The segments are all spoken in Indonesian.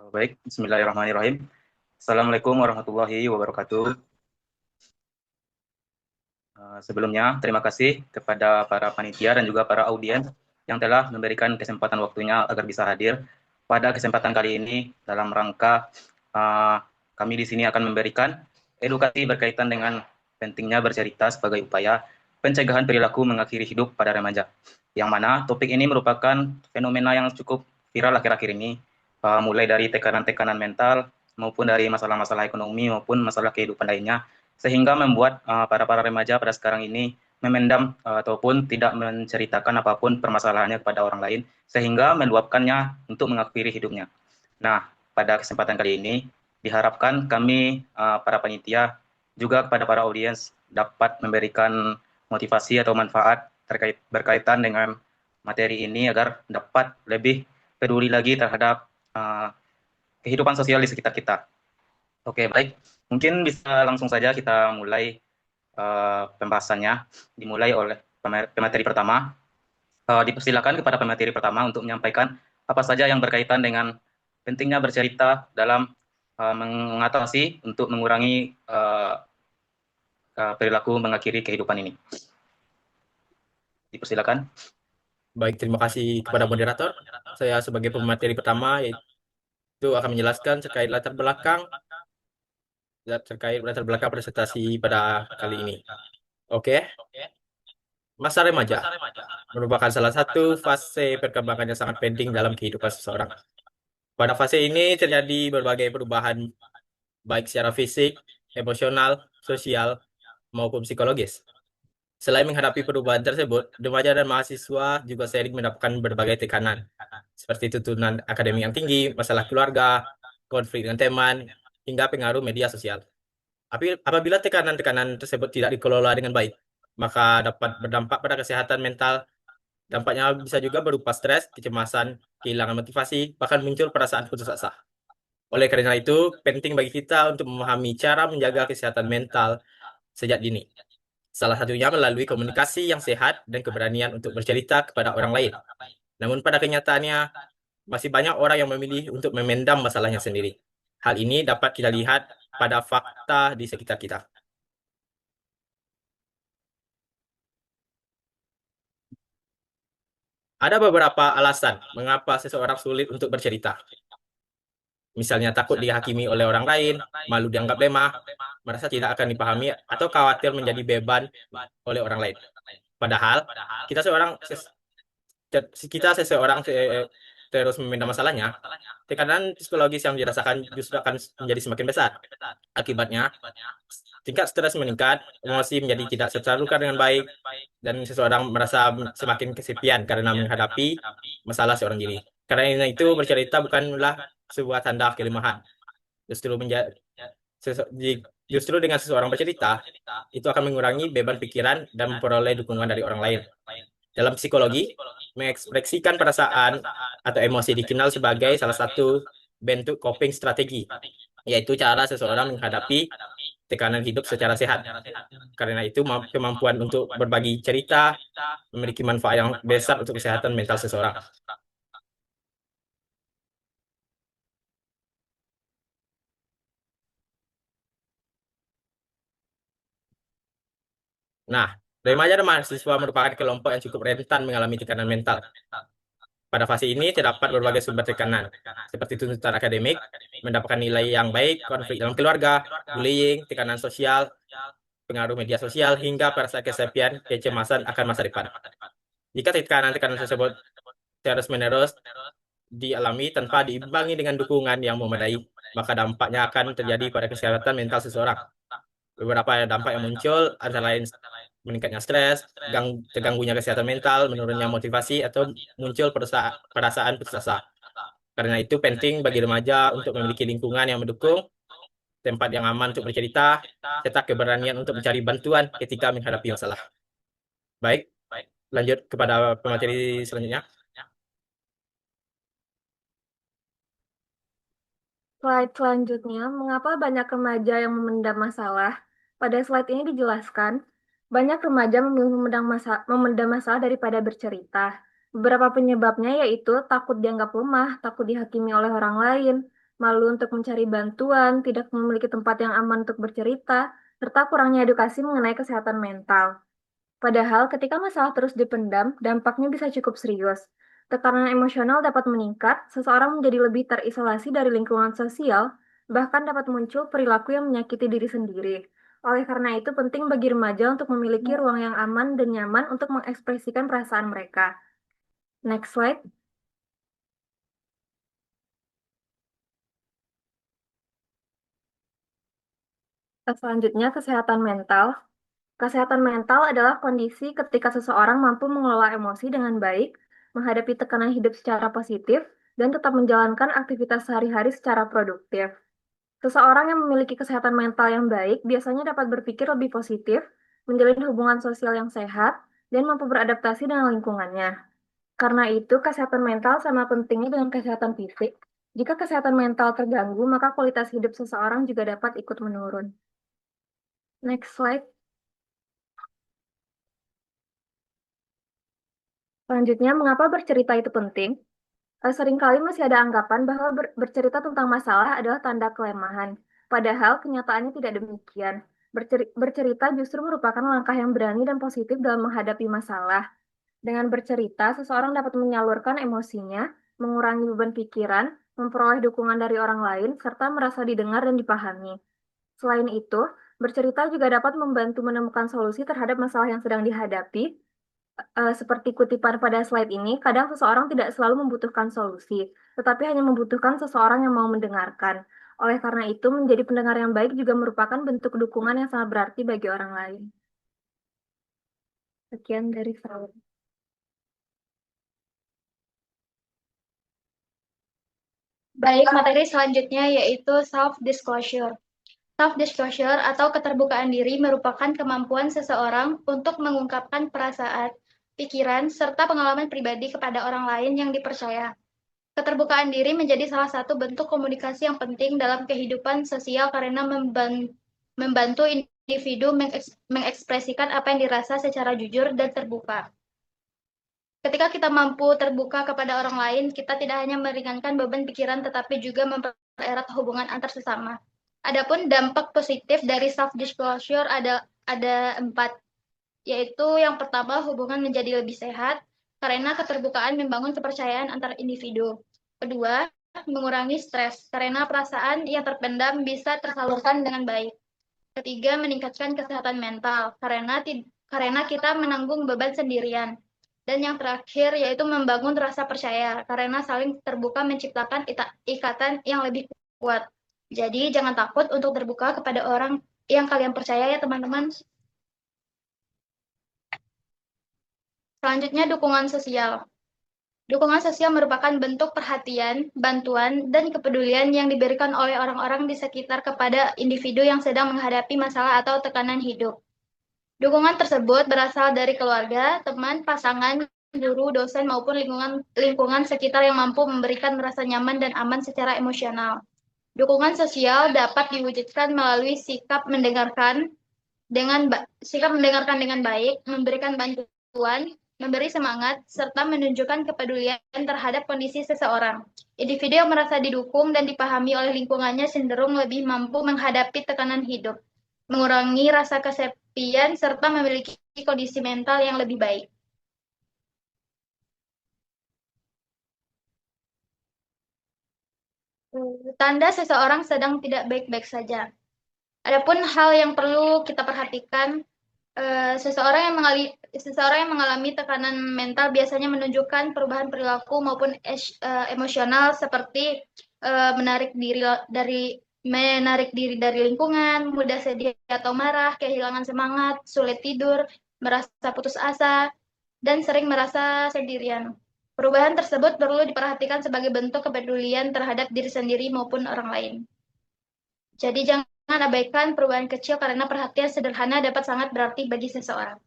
Baik, bismillahirrahmanirrahim. Assalamualaikum warahmatullahi wabarakatuh. Sebelumnya, terima kasih kepada para panitia dan juga para audiens yang telah memberikan kesempatan waktunya agar bisa hadir. Pada kesempatan kali ini, dalam rangka kami di sini akan memberikan edukasi berkaitan dengan pentingnya bercerita sebagai upaya pencegahan perilaku mengakhiri hidup pada remaja. Yang mana topik ini merupakan fenomena yang cukup viral akhir-akhir ini, mulai dari tekanan-tekanan mental, maupun dari masalah-masalah ekonomi, maupun masalah kehidupan lainnya, sehingga membuat para remaja pada sekarang ini memendam ataupun tidak menceritakan apapun permasalahannya kepada orang lain, sehingga meluapkannya untuk mengakhiri hidupnya. Nah, pada kesempatan kali ini, diharapkan kami para panitia juga kepada para audiens dapat memberikan motivasi atau manfaat berkaitan dengan materi ini agar dapat lebih peduli lagi terhadap kehidupan sosial di sekitar kita. Oke, baik. Mungkin bisa langsung saja kita mulai pembahasannya. Dimulai oleh pemateri pertama. Dipersilakan kepada pemateri pertama untuk menyampaikan apa saja yang berkaitan dengan pentingnya bercerita dalam mengatasi untuk mengurangi perilaku mengakhiri kehidupan ini. Dipersilakan. Baik, terima kasih kepada moderator. Saya sebagai pemateri pertama yaitu akan menjelaskan terkait latar belakang presentasi pada kali ini. Oke, masa remaja merupakan salah satu fase perkembangan yang sangat penting dalam kehidupan seseorang. Pada fase ini terjadi berbagai perubahan baik secara fisik, emosional, sosial, maupun psikologis. Selain menghadapi perubahan tersebut, remaja dan mahasiswa juga sering mendapatkan berbagai tekanan, seperti tuntutan akademik yang tinggi, masalah keluarga, konflik dengan teman, hingga pengaruh media sosial. Tapi apabila tekanan-tekanan tersebut tidak dikelola dengan baik, maka dapat berdampak pada kesehatan mental. Dampaknya bisa juga berupa stres, kecemasan, kehilangan motivasi, bahkan muncul perasaan putus asa. Oleh karena itu, penting bagi kita untuk memahami cara menjaga kesehatan mental sejak dini. Salah satunya melalui komunikasi yang sehat dan keberanian untuk bercerita kepada orang lain. Namun pada kenyataannya, masih banyak orang yang memilih untuk memendam masalahnya sendiri. Hal ini dapat kita lihat pada fakta di sekitar kita. Ada beberapa alasan mengapa seseorang sulit untuk bercerita. Misalnya takut dihakimi oleh orang lain, malu dianggap lemah, merasa tidak akan dipahami, atau khawatir menjadi beban oleh orang lain. Padahal, kita seorang kita seseorang terus memendam masalahnya, tekanan psikologis yang dirasakan justru akan menjadi semakin besar. Akibatnya, tingkat stres meningkat, emosi menjadi tidak tersalurkan dengan baik, dan seseorang merasa semakin kesepian karena menghadapi masalah seorang diri. Karena itu, bercerita bukanlah sebuah tanda kelemahan. Justru menjadi justru dengan seseorang bercerita, itu akan mengurangi beban pikiran dan memperoleh dukungan dari orang lain. Dalam psikologi, mengekspresikan perasaan atau emosi dikenal sebagai salah satu bentuk coping strategi, yaitu cara seseorang menghadapi tekanan hidup secara sehat. Karena itu, kemampuan untuk berbagi cerita memiliki manfaat yang besar untuk kesehatan mental seseorang. Nah, remaja dan mahasiswa merupakan kelompok yang cukup rentan mengalami tekanan mental. Pada fase ini terdapat berbagai sumber tekanan, seperti tuntutan akademik, mendapatkan nilai yang baik, konflik dalam keluarga, bullying, tekanan sosial, pengaruh media sosial, hingga perasaan kesepian, kecemasan akan masa depan. Jika tekanan-tekanan tersebut terus-menerus dialami tanpa diimbangi dengan dukungan yang memadai, maka dampaknya akan terjadi pada kesehatan mental seseorang. Beberapa dampak yang muncul antara lain meningkatnya stres, terganggunya kesehatan mental, menurunnya motivasi, atau muncul perasaan putus asa. Karena itu penting bagi remaja untuk memiliki lingkungan yang mendukung, tempat yang aman untuk bercerita, serta keberanian untuk mencari bantuan ketika menghadapi masalah. Baik, lanjut kepada pemateri selanjutnya. Slide selanjutnya, mengapa banyak remaja yang memendam masalah? Pada slide ini dijelaskan, banyak remaja memilih memendam masalah daripada bercerita. Beberapa penyebabnya yaitu takut dianggap lemah, takut dihakimi oleh orang lain, malu untuk mencari bantuan, tidak memiliki tempat yang aman untuk bercerita, serta kurangnya edukasi mengenai kesehatan mental. Padahal ketika masalah terus dipendam, dampaknya bisa cukup serius. Tekanan emosional dapat meningkat, seseorang menjadi lebih terisolasi dari lingkungan sosial, bahkan dapat muncul perilaku yang menyakiti diri sendiri. Oleh karena itu, penting bagi remaja untuk memiliki ruang yang aman dan nyaman untuk mengekspresikan perasaan mereka. Next slide. Selanjutnya, kesehatan mental. Kesehatan mental adalah kondisi ketika seseorang mampu mengelola emosi dengan baik, menghadapi tekanan hidup secara positif, dan tetap menjalankan aktivitas sehari-hari secara produktif. Seseorang yang memiliki kesehatan mental yang baik biasanya dapat berpikir lebih positif, menjalin hubungan sosial yang sehat, dan mampu beradaptasi dengan lingkungannya. Karena itu, kesehatan mental sama pentingnya dengan kesehatan fisik. Jika kesehatan mental terganggu, maka kualitas hidup seseorang juga dapat ikut menurun. Next slide. Selanjutnya, mengapa bercerita itu penting? Seringkali masih ada anggapan bahwa bercerita tentang masalah adalah tanda kelemahan. Padahal kenyataannya tidak demikian. Bercerita justru merupakan langkah yang berani dan positif dalam menghadapi masalah. Dengan bercerita, seseorang dapat menyalurkan emosinya, mengurangi beban pikiran, memperoleh dukungan dari orang lain, serta merasa didengar dan dipahami. Selain itu, bercerita juga dapat membantu menemukan solusi terhadap masalah yang sedang dihadapi. Seperti kutipan pada slide ini, kadang seseorang tidak selalu membutuhkan solusi, tetapi hanya membutuhkan seseorang yang mau mendengarkan. Oleh karena itu, menjadi pendengar yang baik juga merupakan bentuk dukungan yang sangat berarti bagi orang lain. Sekian dari saya. Baik, materi selanjutnya yaitu self-disclosure. Self-disclosure atau keterbukaan diri merupakan kemampuan seseorang untuk mengungkapkan perasaan, pikiran, serta pengalaman pribadi kepada orang lain yang dipercaya. Keterbukaan diri menjadi salah satu bentuk komunikasi yang penting dalam kehidupan sosial karena membantu individu mengekspresikan apa yang dirasa secara jujur dan terbuka. Ketika kita mampu terbuka kepada orang lain, kita tidak hanya meringankan beban pikiran tetapi juga mempererat hubungan antar sesama. Adapun dampak positif dari self disclosure ada 4, yaitu yang pertama hubungan menjadi lebih sehat karena keterbukaan membangun kepercayaan antar individu. Kedua, mengurangi stres karena perasaan yang terpendam bisa tersalurkan dengan baik. Ketiga, meningkatkan kesehatan mental karena kita menanggung beban sendirian. Dan yang terakhir yaitu membangun rasa percaya karena saling terbuka menciptakan ikatan yang lebih kuat. Jadi jangan takut untuk terbuka kepada orang yang kalian percaya ya teman-teman. Selanjutnya dukungan sosial. Dukungan sosial merupakan bentuk perhatian, bantuan, dan kepedulian yang diberikan oleh orang-orang di sekitar kepada individu yang sedang menghadapi masalah atau tekanan hidup. Dukungan tersebut berasal dari keluarga, teman, pasangan, guru, dosen, maupun lingkungan sekitar yang mampu memberikan rasa nyaman dan aman secara emosional. Dukungan sosial dapat diwujudkan melalui sikap mendengarkan dengan baik, memberikan bantuan, memberi semangat, serta menunjukkan kepedulian terhadap kondisi seseorang. Individu yang merasa didukung dan dipahami oleh lingkungannya cenderung lebih mampu menghadapi tekanan hidup, mengurangi rasa kesepian, serta memiliki kondisi mental yang lebih baik. Tanda seseorang sedang tidak baik-baik saja. Adapun hal yang perlu kita perhatikan, seseorang yang mengalami tekanan mental biasanya menunjukkan perubahan perilaku maupun emosional seperti menarik diri dari lingkungan, mudah sedih atau marah, kehilangan semangat, sulit tidur, merasa putus asa, dan sering merasa sendirian. Perubahan tersebut perlu diperhatikan sebagai bentuk kepedulian terhadap diri sendiri maupun orang lain. Jadi jangan abaikan perubahan kecil karena perhatian sederhana dapat sangat berarti bagi seseorang.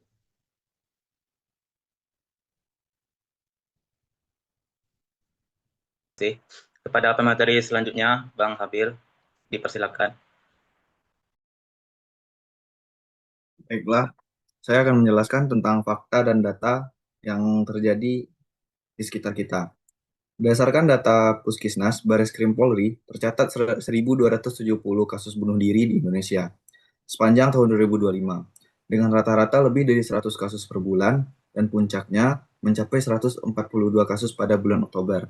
Kepada pemateri selanjutnya, Bang Habil, dipersilakan. Baiklah, saya akan menjelaskan tentang fakta dan data yang terjadi di sekitar kita. Berdasarkan data Puskesmas, Bareskrim Polri, tercatat 1.270 kasus bunuh diri di Indonesia sepanjang tahun 2025, dengan rata-rata lebih dari 100 kasus per bulan, dan puncaknya mencapai 142 kasus pada bulan Oktober.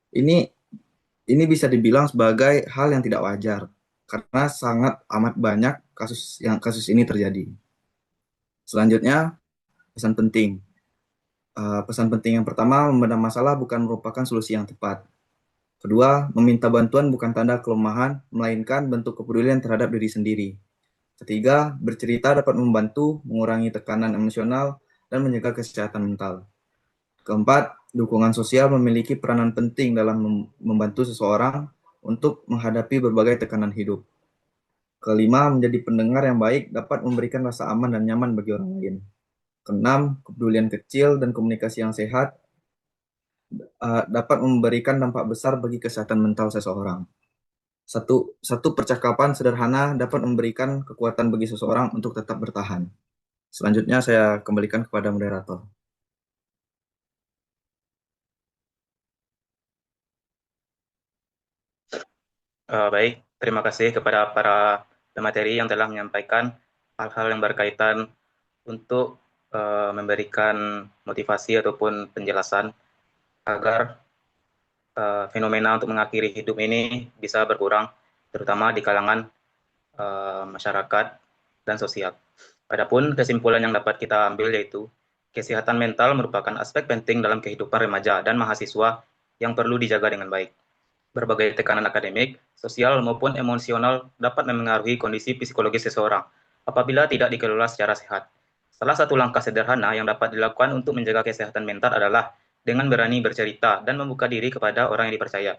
Ini ini bisa dibilang sebagai hal yang tidak wajar, karena sangat amat banyak kasus ini terjadi. Selanjutnya, pesan penting. Pesan penting yang pertama, membenahi masalah bukan merupakan solusi yang tepat. Kedua, meminta bantuan bukan tanda kelemahan, melainkan bentuk kepedulian terhadap diri sendiri. Ketiga, bercerita dapat membantu mengurangi tekanan emosional dan menjaga kesehatan mental. Keempat, dukungan sosial memiliki peranan penting dalam membantu seseorang untuk menghadapi berbagai tekanan hidup. Kelima, menjadi pendengar yang baik dapat memberikan rasa aman dan nyaman bagi orang lain. Keenam, kepedulian kecil dan komunikasi yang sehat dapat memberikan dampak besar bagi kesehatan mental seseorang. Satu percakapan sederhana dapat memberikan kekuatan bagi seseorang untuk tetap bertahan. Selanjutnya saya kembalikan kepada moderator. Baik, terima kasih kepada para pemateri yang telah menyampaikan hal-hal yang berkaitan untuk memberikan motivasi ataupun penjelasan agar fenomena untuk mengakhiri hidup ini bisa berkurang, terutama di kalangan masyarakat dan sosial. Adapun kesimpulan yang dapat kita ambil yaitu kesehatan mental merupakan aspek penting dalam kehidupan remaja dan mahasiswa yang perlu dijaga dengan baik. Berbagai tekanan akademik, sosial maupun emosional dapat memengaruhi kondisi psikologis seseorang apabila tidak dikelola secara sehat. Salah satu langkah sederhana yang dapat dilakukan untuk menjaga kesehatan mental adalah dengan berani bercerita dan membuka diri kepada orang yang dipercaya.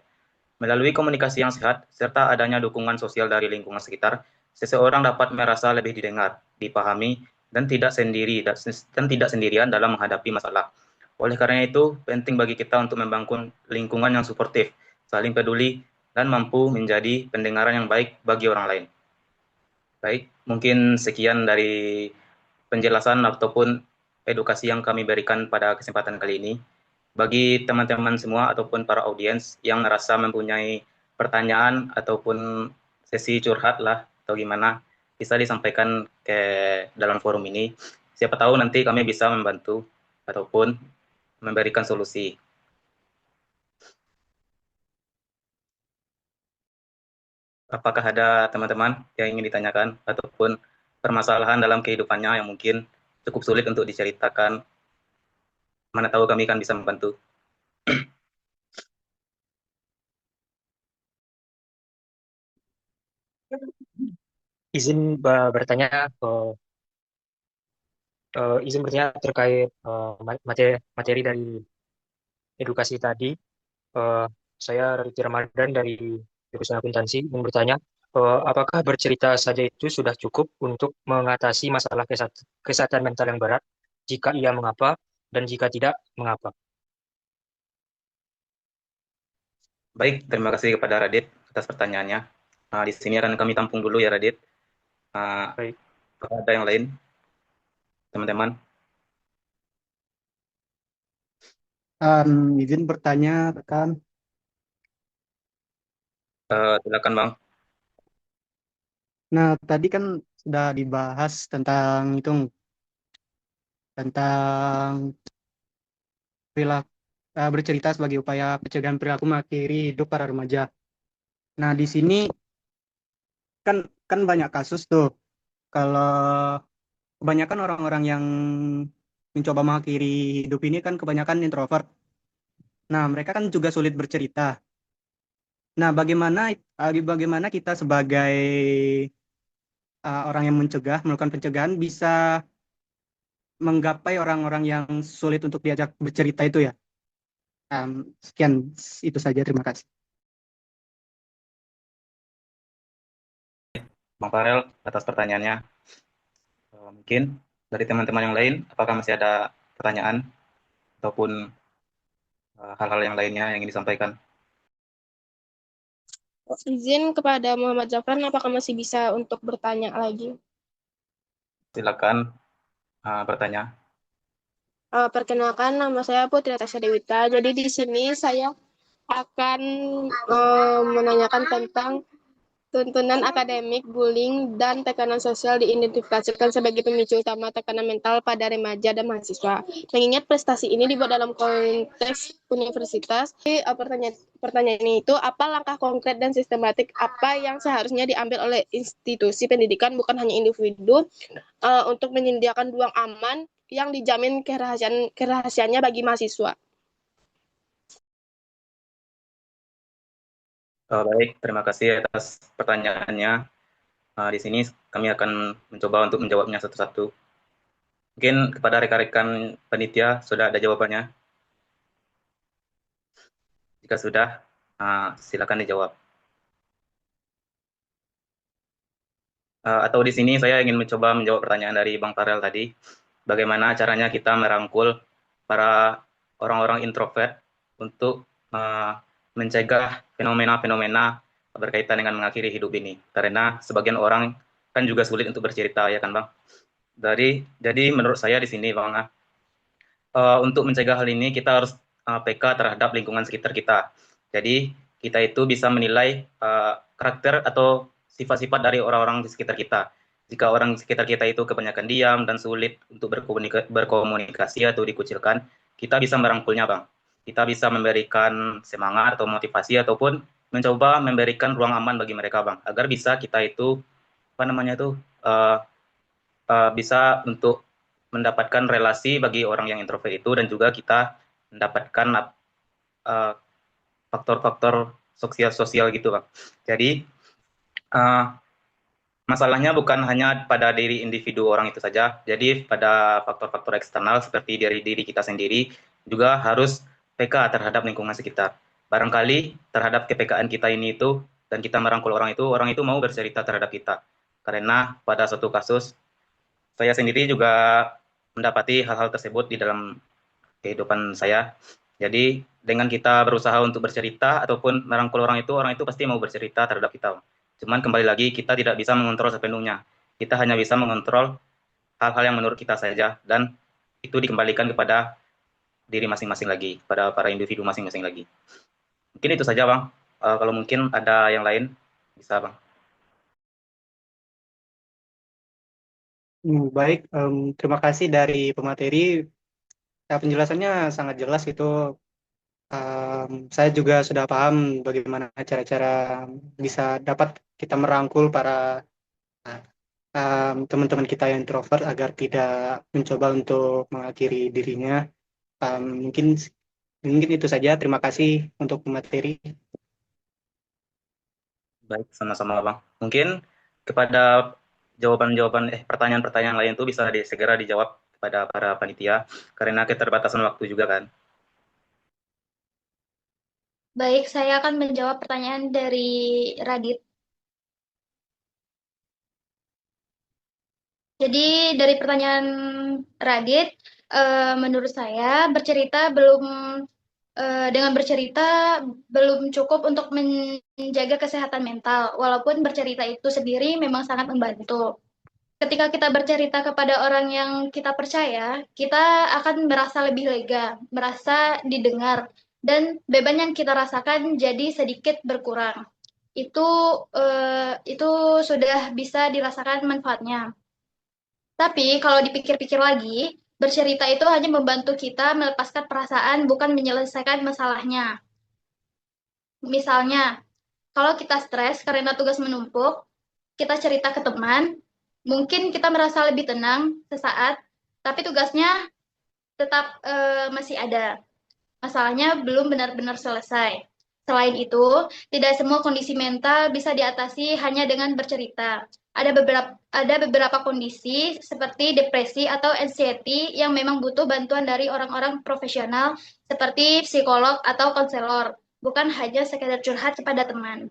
Melalui komunikasi yang sehat serta adanya dukungan sosial dari lingkungan sekitar, seseorang dapat merasa lebih didengar, dipahami, dan tidak sendirian dalam menghadapi masalah. Oleh karena itu, penting bagi kita untuk membangun lingkungan yang suportif, saling peduli, dan mampu menjadi pendengaran yang baik bagi orang lain. Baik, mungkin sekian dari penjelasan ataupun edukasi yang kami berikan pada kesempatan kali ini. Bagi teman-teman semua ataupun para audiens yang merasa mempunyai pertanyaan ataupun sesi curhat lah atau gimana, bisa disampaikan ke dalam forum ini. Siapa tahu nanti kami bisa membantu ataupun memberikan solusi. Apakah ada teman-teman yang ingin ditanyakan ataupun permasalahan dalam kehidupannya yang mungkin cukup sulit untuk diceritakan? Mana tahu kami kan bisa membantu. Izin bertanya, terkait materi dari edukasi tadi. Saya Raditya Ramadan dari jurusan akuntansi ingin bertanya, apakah bercerita saja itu sudah cukup untuk mengatasi masalah kesehatan mental yang berat? Jika iya, mengapa? Dan jika tidak, mengapa? Baik, terima kasih kepada Radit atas pertanyaannya. Di sini akan kami tampung dulu ya Radit. Baik. Ada yang lain, teman-teman? Izin bertanya, rekan. Silakan Bang. Nah, tadi kan sudah dibahas tentang perilaku, bercerita sebagai upaya pencegahan perilaku mengakhiri hidup para remaja. Nah, di sini kan banyak kasus tuh. Kalau kebanyakan orang-orang yang mencoba mengakhiri hidup ini kan kebanyakan introvert. Nah, mereka kan juga sulit bercerita. Nah, bagaimana kita sebagai orang yang melakukan pencegahan bisa menggapai orang-orang yang sulit untuk diajak bercerita itu ya. Sekian, itu saja. Terima kasih. Bang Farel atas pertanyaannya. Mungkin dari teman-teman yang lain, apakah masih ada pertanyaan ataupun hal-hal yang lainnya yang ingin disampaikan? Izin kepada Muhammad Zafran, apakah masih bisa untuk bertanya lagi? Silakan bertanya. Perkenalkan, nama saya Putri Tasya Dewita. Jadi di sini saya akan menanyakan tentang tuntunan akademik, bullying, dan tekanan sosial diidentifikasikan sebagai pemicu utama tekanan mental pada remaja dan mahasiswa. Mengingat prestasi ini dibuat dalam konteks universitas, pertanyaan ini itu apa langkah konkret dan sistematik apa yang seharusnya diambil oleh institusi pendidikan, bukan hanya individu, untuk menyediakan ruang aman yang dijamin kerahasiaannya bagi mahasiswa. Baik, terima kasih atas pertanyaannya. Di sini kami akan mencoba untuk menjawabnya satu-satu. Mungkin kepada rekan-rekan panitia sudah ada jawabannya. Jika sudah, silakan dijawab. Atau di sini saya ingin mencoba menjawab pertanyaan dari Bang Farel tadi. Bagaimana caranya kita merangkul para orang-orang introvert untuk mencegah fenomena-fenomena berkaitan dengan mengakhiri hidup ini. Karena sebagian orang kan juga sulit untuk bercerita, ya kan Bang? Jadi menurut saya di sini Bang, untuk mencegah hal ini kita harus PK terhadap lingkungan sekitar kita. Jadi kita itu bisa menilai karakter atau sifat-sifat dari orang-orang di sekitar kita. Jika orang di sekitar kita itu kebanyakan diam dan sulit untuk berkomunikasi atau dikucilkan, kita bisa merangkulnya Bang. Kita bisa memberikan semangat atau motivasi ataupun mencoba memberikan ruang aman bagi mereka Bang, agar bisa kita itu bisa untuk mendapatkan relasi bagi orang yang introvert itu dan juga kita mendapatkan faktor-faktor sosial gitu Bang. Jadi masalahnya bukan hanya pada diri individu orang itu saja, jadi pada faktor-faktor eksternal seperti dari diri kita sendiri juga harus PK terhadap lingkungan sekitar. Barangkali terhadap kepekaan kita ini itu dan kita merangkul orang itu mau bercerita terhadap kita. Karena pada suatu kasus saya sendiri juga mendapati hal-hal tersebut di dalam kehidupan saya. Jadi dengan kita berusaha untuk bercerita ataupun merangkul orang itu pasti mau bercerita terhadap kita. Cuman kembali lagi kita tidak bisa mengontrol sepenuhnya. Kita hanya bisa mengontrol hal-hal yang menurut kita saja dan itu dikembalikan kepada diri masing-masing lagi, pada para individu masing-masing lagi. Mungkin itu saja Bang. Kalau mungkin ada yang lain bisa Bang. Baik, terima kasih dari pemateri. Penjelasannya sangat jelas itu. Saya juga sudah paham bagaimana cara-cara bisa dapat kita merangkul para teman-teman kita yang introvert agar tidak mencoba untuk mengakhiri dirinya. Mungkin itu saja. Terima kasih untuk pemateri. Baik, sama-sama Bang. Mungkin kepada pertanyaan-pertanyaan lain itu bisa segera dijawab kepada para panitia karena keterbatasan waktu juga kan. Baik, saya akan menjawab pertanyaan dari Radit. Jadi dari pertanyaan Radit, menurut saya dengan bercerita belum cukup untuk menjaga kesehatan mental, walaupun bercerita itu sendiri memang sangat membantu. Ketika kita bercerita kepada orang yang kita percaya, kita akan merasa lebih lega, merasa didengar, dan beban yang kita rasakan jadi sedikit berkurang. Itu sudah bisa dirasakan manfaatnya. Tapi kalau dipikir-pikir lagi, bercerita itu hanya membantu kita melepaskan perasaan, bukan menyelesaikan masalahnya. Misalnya, kalau kita stres karena tugas menumpuk, kita cerita ke teman, mungkin kita merasa lebih tenang sesaat, tapi tugasnya tetap masih ada. Masalahnya belum benar-benar selesai. Selain itu, tidak semua kondisi mental bisa diatasi hanya dengan bercerita. Ada beberapa kondisi seperti depresi atau anxiety yang memang butuh bantuan dari orang-orang profesional seperti psikolog atau konselor, bukan hanya sekedar curhat kepada teman.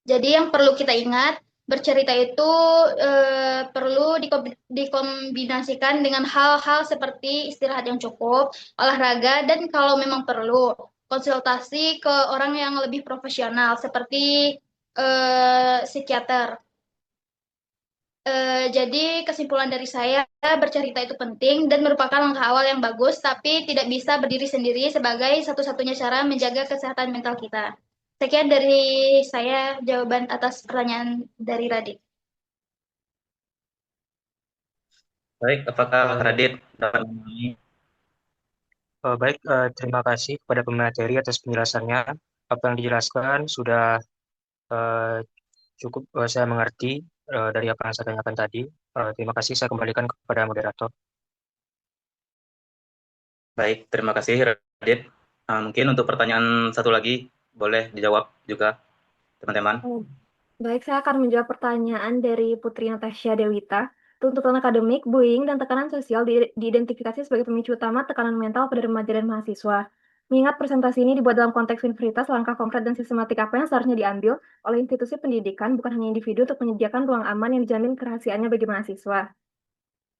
Jadi yang perlu kita ingat, bercerita itu perlu dikombinasikan dengan hal-hal seperti istirahat yang cukup, olahraga, dan kalau memang perlu, konsultasi ke orang yang lebih profesional seperti psikiater. Jadi kesimpulan dari saya, bercerita itu penting dan merupakan langkah awal yang bagus, tapi tidak bisa berdiri sendiri sebagai satu-satunya cara menjaga kesehatan mental kita. Sekian dari saya jawaban atas pertanyaan dari Radit. Baik, apakah Radit dapat memahami? Baik, terima kasih kepada pemateri atas penjelasannya. Apa yang dijelaskan sudah cukup saya mengerti dari apa yang saya tanyakan tadi. Terima kasih, saya kembalikan kepada moderator. Baik, terima kasih Radit. Mungkin untuk pertanyaan satu lagi, boleh dijawab juga, teman-teman. Baik, saya akan menjawab pertanyaan dari Putri Natasha Dewita. Tuntutan akademik, bullying, dan tekanan sosial diidentifikasi sebagai pemicu utama tekanan mental pada remaja dan mahasiswa. Mengingat presentasi ini dibuat dalam konteks universitas, langkah konkret dan sistematik apa yang seharusnya diambil oleh institusi pendidikan, bukan hanya individu, untuk menyediakan ruang aman yang dijamin kerahasiaannya bagi mahasiswa.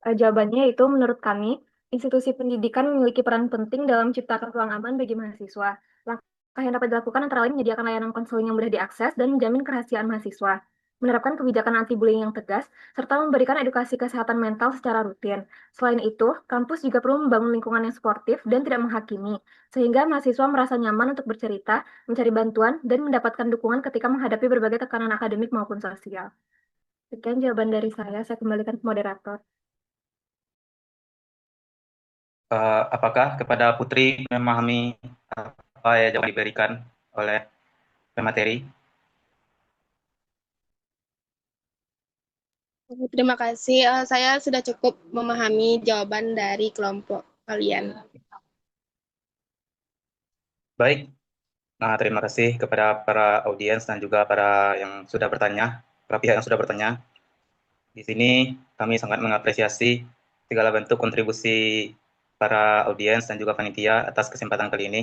Jawabannya yaitu menurut kami, institusi pendidikan memiliki peran penting dalam menciptakan ruang aman bagi mahasiswa. Langkah yang dapat dilakukan antara lain menyediakan layanan konseling yang mudah diakses dan menjamin kerahasiaan mahasiswa, menerapkan kebijakan anti-bullying yang tegas, serta memberikan edukasi kesehatan mental secara rutin. Selain itu, kampus juga perlu membangun lingkungan yang sportif dan tidak menghakimi, sehingga mahasiswa merasa nyaman untuk bercerita, mencari bantuan, dan mendapatkan dukungan ketika menghadapi berbagai tekanan akademik maupun sosial. Sekian jawaban dari saya kembalikan ke moderator. Apakah kepada Putri memahami apa yang jawaban diberikan oleh pemateri? Terima kasih. Saya sudah cukup memahami jawaban dari kelompok kalian. Baik, terima kasih kepada para audiens dan juga para yang sudah bertanya, para pihak yang sudah bertanya. Di sini kami sangat mengapresiasi segala bentuk kontribusi para audiens dan juga panitia atas kesempatan kali ini.